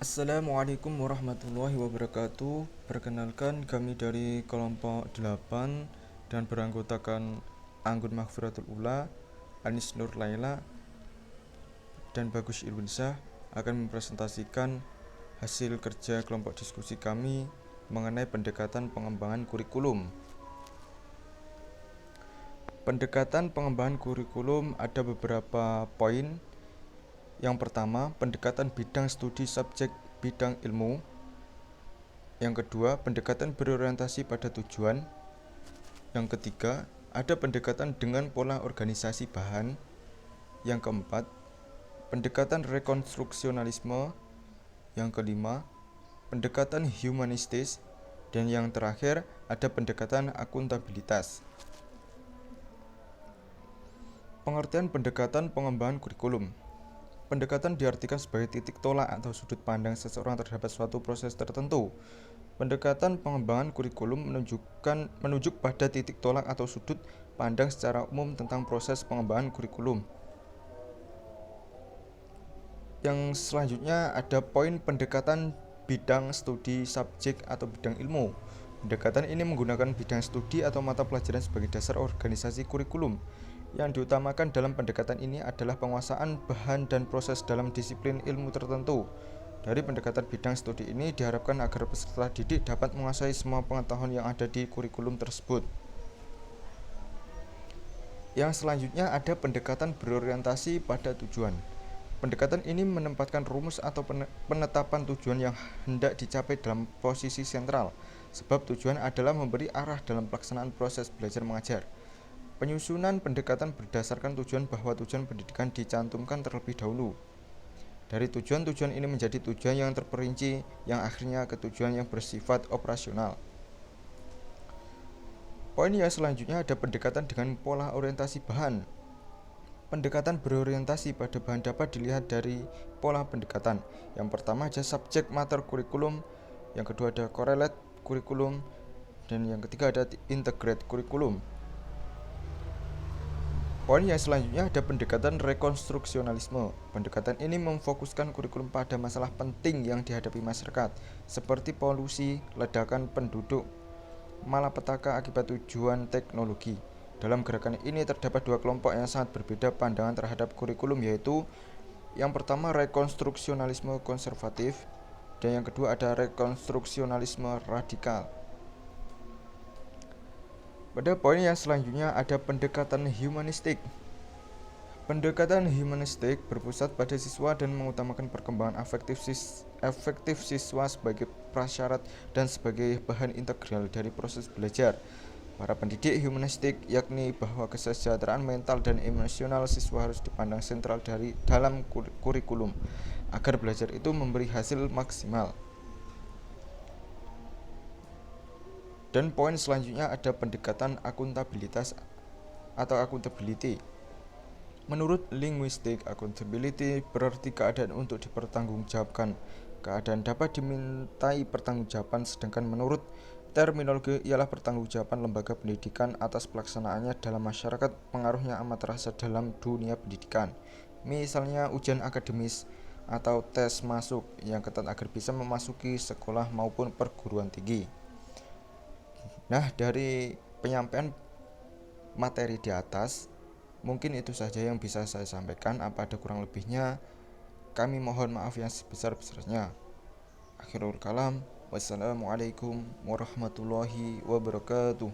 Assalamualaikum warahmatullahi wabarakatuh. Perkenalkan, kami dari kelompok 8 dan beranggotakan Anggun Maghfiratul Ula, Anis Nur Laila, dan Bagus Irwinsyah akan mempresentasikan hasil kerja kelompok diskusi kami mengenai pendekatan pengembangan kurikulum. Pendekatan pengembangan kurikulum ada beberapa poin. Yang pertama, pendekatan bidang studi subjek bidang ilmu. Yang kedua, pendekatan berorientasi pada tujuan. Yang ketiga, ada pendekatan dengan pola organisasi bahan. Yang keempat, pendekatan rekonstruksionalisme. Yang kelima, pendekatan humanistis. Dan yang terakhir, ada pendekatan akuntabilitas. Pengertian pendekatan pengembangan kurikulum. Pendekatan diartikan sebagai titik tolak atau sudut pandang seseorang terhadap suatu proses tertentu. Pendekatan pengembangan kurikulum menunjuk pada titik tolak atau sudut pandang secara umum tentang proses pengembangan kurikulum. Yang selanjutnya ada poin pendekatan bidang studi subjek atau bidang ilmu. Pendekatan ini menggunakan bidang studi atau mata pelajaran sebagai dasar organisasi kurikulum. Yang diutamakan dalam pendekatan ini adalah penguasaan bahan dan proses dalam disiplin ilmu tertentu. Dari pendekatan bidang studi ini diharapkan agar peserta didik dapat menguasai semua pengetahuan yang ada di kurikulum tersebut. Yang selanjutnya ada pendekatan berorientasi pada tujuan. Pendekatan ini menempatkan rumus atau penetapan tujuan yang hendak dicapai dalam posisi sentral, sebab tujuan adalah memberi arah dalam pelaksanaan proses belajar mengajar. Penyusunan pendekatan berdasarkan tujuan bahwa tujuan pendidikan dicantumkan terlebih dahulu. Dari tujuan-tujuan ini menjadi tujuan yang terperinci, yang akhirnya ke tujuan yang bersifat operasional. Poin yang selanjutnya ada pendekatan dengan pola orientasi bahan. Pendekatan berorientasi pada bahan dapat dilihat dari pola pendekatan. Yang pertama ada subjek mater kurikulum, yang kedua ada correlate kurikulum, dan yang ketiga ada integrate kurikulum. Poin yang selanjutnya ada pendekatan rekonstruksionalisme. Pendekatan ini memfokuskan kurikulum pada masalah penting yang dihadapi masyarakat, seperti polusi, ledakan penduduk, malapetaka akibat tujuan teknologi. Dalam gerakan ini terdapat dua kelompok yang sangat berbeda pandangan terhadap kurikulum, yaitu yang pertama rekonstruksionalisme konservatif, dan yang kedua ada rekonstruksionalisme radikal. Pada poin yang selanjutnya ada pendekatan humanistik. Pendekatan humanistik berpusat pada siswa dan mengutamakan perkembangan efektif siswa sebagai prasyarat dan sebagai bahan integral dari proses belajar. Para pendidik humanistik yakni bahwa kesejahteraan mental dan emosional siswa harus dipandang sentral dalam kurikulum agar belajar itu memberi hasil maksimal. Dan poin selanjutnya ada pendekatan akuntabilitas atau accountability. Menurut linguistik, accountability berarti keadaan untuk dipertanggungjawabkan. Keadaan dapat dimintai pertanggungjawaban, sedangkan menurut terminologi ialah pertanggungjawaban lembaga pendidikan atas pelaksanaannya dalam masyarakat. Pengaruhnya amat terasa dalam dunia pendidikan. Misalnya ujian akademis atau tes masuk yang ketat agar bisa memasuki sekolah maupun perguruan tinggi. Nah, dari penyampaian materi di atas, mungkin itu saja yang bisa saya sampaikan. Apa ada kurang lebihnya, kami mohon maaf yang sebesar-besarnya. Akhirul kalam, wassalamualaikum warahmatullahi wabarakatuh.